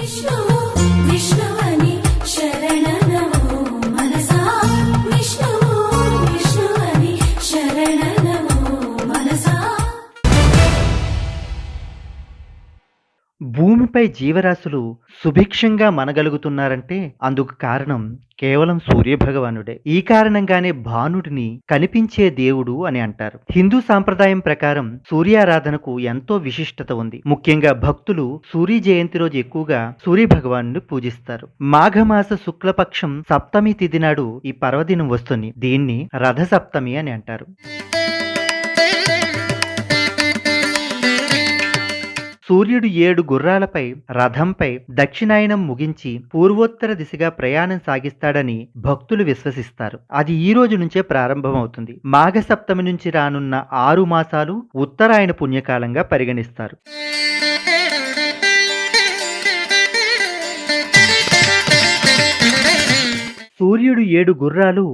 విష్ణు విష్ణువని శరణనమో మనసా విష్ణు విష్ణువని శరణనమో మనసా. భూమిపై జీవరాశులు సుభిక్షంగా మనగలుగుతున్నారంటే అందుకు కారణం కేవలం సూర్యభగవానుడే. ఈ కారణంగానే భానుడిని కనిపించే దేవుడు అని అంటారు. హిందూ సాంప్రదాయం ప్రకారం సూర్యారాధనకు ఎంతో విశిష్టత ఉంది. ముఖ్యంగా భక్తులు సూర్య జయంతి రోజు ఎక్కువగా సూర్యభగవాను పూజిస్తారు. మాఘమాస శుక్లపక్షం సప్తమి తిథి నాడు ఈ పర్వదినం వస్తుంది. దీన్ని రథ సప్తమి అని అంటారు. సూర్యుడు 7 గుర్రాలపై రథంపై దక్షిణాయనం ముగించి పూర్వోత్తర దిశగా ప్రయాణం సాగిస్తాడని భక్తులు విశ్వసిస్తారు. అది ఈ రోజు నుంచే ప్రారంభమవుతుంది. మాఘ సప్తమి నుంచి రానున్న 6 మాసాలు ఉత్తరాయణ పుణ్యకాలంగా పరిగణిస్తారు. సూర్యుడు 7 గుర్రాలు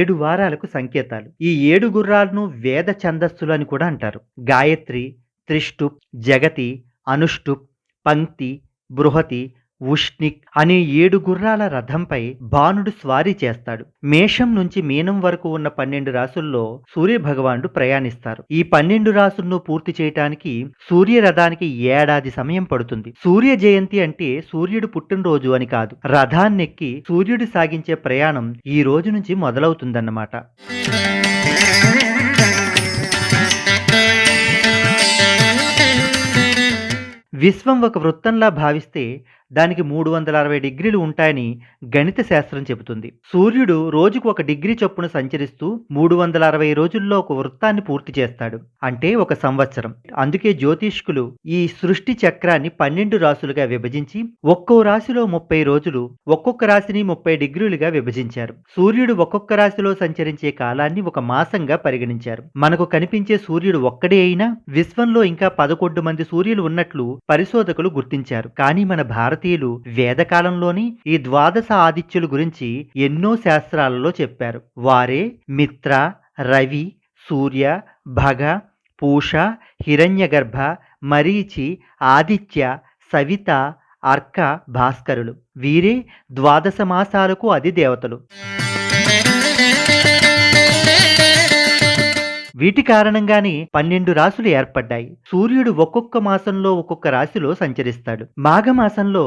7 వారాలకు సంకేతాలు. ఈ 7 గుర్రాలను వేద ఛందస్సులు అని కూడా అంటారు. గాయత్రి, త్రిష్టుప్, జగతి, అనుష్టుప్, పంక్తి, బృహతి, ఉష్ణిక్ అనే 7 గుర్రాల రథంపై భానుడు స్వారీ చేస్తాడు. మేషం నుంచి మీనం వరకు ఉన్న 12 రాసుల్లో సూర్య భగవానుడు ప్రయాణిస్తారు. ఈ 12 రాసులను పూర్తి చేయటానికి సూర్య రథానికి ఏడాది సమయం పడుతుంది. సూర్య జయంతి అంటే సూర్యుడు పుట్టినరోజు అని కాదు. రథాన్నెక్కి సూర్యుడు సాగించే ప్రయాణం ఈ రోజు నుంచి మొదలవుతుందన్నమాట. విశ్వం ఒక వృత్తంలా భావిస్తే దానికి 360 డిగ్రీలు ఉంటాయని గణిత శాస్త్రం చెబుతుంది. సూర్యుడు రోజుకు 1 డిగ్రీ చొప్పున సంచరిస్తూ 360 రోజుల్లో ఒక వృత్తాన్ని పూర్తి చేస్తాడు. అంటే ఒక సంవత్సరం. అందుకే జ్యోతిష్కులు ఈ సృష్టి చక్రాన్ని 12 రాసులుగా విభజించి ఒక్కో రాశిలో 30 రోజులు, ఒక్కొక్క రాశిని 30 డిగ్రీలుగా విభజించారు. సూర్యుడు ఒక్కొక్క రాశిలో సంచరించే కాలాన్ని ఒక మాసంగా పరిగణించారు. మనకు కనిపించే సూర్యుడు ఒక్కడే అయినా విశ్వంలో ఇంకా 11 మంది సూర్యులు ఉన్నట్లు పరిశోధకులు గుర్తించారు. కానీ మన భారతీయులు వేదకాలంలోని ఈ ద్వాదశ ఆదిత్యుల గురించి ఎన్నో శాస్త్రాలలో చెప్పారు. వారే మిత్ర, రవి, సూర్య, భగ, పూష, హిరణ్యగర్భ, మరీచి, ఆదిత్య, సవిత, అర్క, భాస్కరులు. వీరే ద్వాదశ మాసాలకు అధిదేవతలు. వీటి కారణంగానే 12 రాశులు ఏర్పడ్డాయి. సూర్యుడు ఒక్కొక్క మాసంలో ఒక్కొక్క రాశిలో సంచరిస్తాడు. మాఘమాసంలో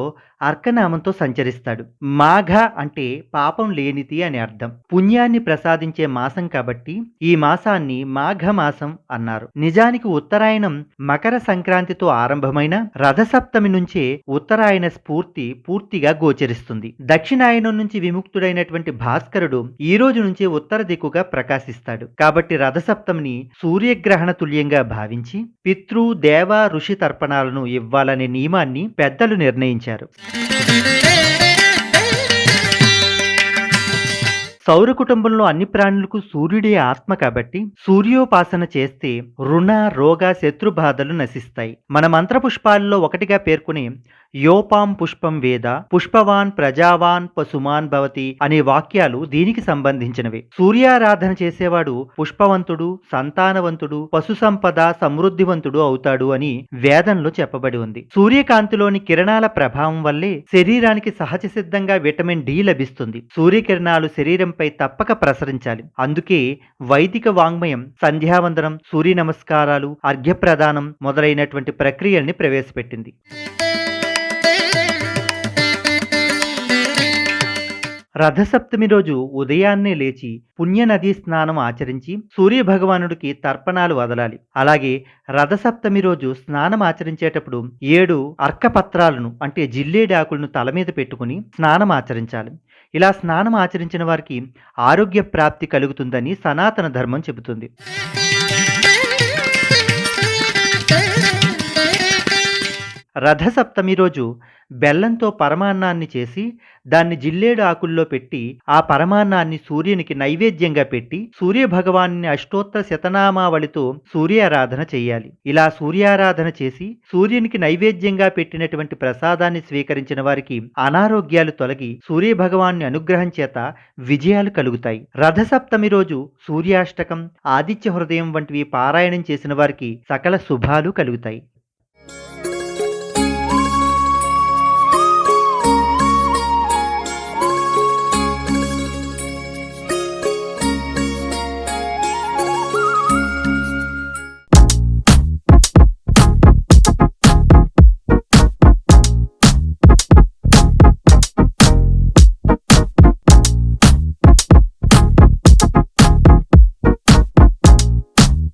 అర్కనామంతో సంచరిస్తాడు. మాఘ అంటే పాపం లేనిది అని అర్థం. పుణ్యాన్ని ప్రసాదించే మాసం కాబట్టి ఈ మాసాన్ని మాఘమాసం అన్నారు. నిజానికి ఉత్తరాయణం మకర సంక్రాంతితో ఆరంభమైన రథసప్తమి నుంచే ఉత్తరాయణ స్ఫూర్తి పూర్తిగా గోచరిస్తుంది. దక్షిణాయనం నుంచి విముక్తుడైనటువంటి భాస్కరుడు ఈ రోజు నుంచే ఉత్తర దిక్కుగా ప్రకాశిస్తాడు. కాబట్టి రథసప్తమిని సూర్యగ్రహణ తుల్యంగా భావించి పితృ, దేవ, ఋషి తర్పణాలను ఇవ్వాలనే నియమాన్ని పెద్దలు నిర్ణయించారు. సౌర కుటుంబంలో అన్ని ప్రాణులకు సూర్యుడే ఆత్మ కాబట్టి సూర్యోపాసన చేస్తే రుణ, రోగ, శత్రు బాధలు నశిస్తాయి. మన మంత్రపుష్పాలలో ఒకటిగా పేర్కొనే యోపాం పుష్పం వేద పుష్పవాన్ ప్రజావాన్ పశుమాన్ భవతి అనే వాక్యాలు దీనికి సంబంధించినవి. సూర్యారాధన చేసేవాడు పుష్పవంతుడు, సంతానవంతుడు, పశు సంపద, సమృద్ధివంతుడు అవుతాడు అని వేదంలో చెప్పబడి ఉంది. సూర్యకాంతిలోని కిరణాల ప్రభావం వల్లే శరీరానికి సహజ సిద్ధంగా విటమిన్ డి లభిస్తుంది. సూర్యకిరణాలు శరీరంపై తప్పక ప్రసరించాలి. అందుకే వైదిక వాంగ్మయం సంధ్యావందనం, సూర్య నమస్కారాలు, అర్ఘ్యప్రదానం మొదలైనటువంటి ప్రక్రియల్ని ప్రవేశపెట్టింది. రథసప్తమి రోజు ఉదయాన్నే లేచి పుణ్యనదీ స్నానం ఆచరించి సూర్యభగవానుడికి తర్పణాలు వదలాలి. అలాగే రథసప్తమి రోజు స్నానం ఆచరించేటప్పుడు 7 అర్కపత్రాలను అంటే జిల్లేడాకులను తల మీద పెట్టుకుని స్నానం ఆచరించాలి. ఇలా స్నానం ఆచరించిన వారికి ఆరోగ్య ప్రాప్తి కలుగుతుందని సనాతన ధర్మం చెబుతుంది. రథసప్తమి రోజు బెల్లంతో పరమాన్నాన్ని చేసి దాన్ని జిల్లేడు ఆకుల్లో పెట్టి ఆ పరమాన్నాన్ని సూర్యునికి నైవేద్యంగా పెట్టి సూర్య భగవాన్ని అష్టోత్తర శతనామావళితో సూర్యారాధన చేయాలి. ఇలా సూర్యారాధన చేసి సూర్యునికి నైవేద్యంగా పెట్టినటువంటి ప్రసాదాన్ని స్వీకరించిన వారికి అనారోగ్యాలు తొలగి సూర్య భగవాన్ని అనుగ్రహం చేత విజయాలు కలుగుతాయి. రథసప్తమి రోజు సూర్యాష్టకం, ఆదిత్య హృదయం వంటివి పారాయణం చేసిన వారికి సకల శుభాలు కలుగుతాయి.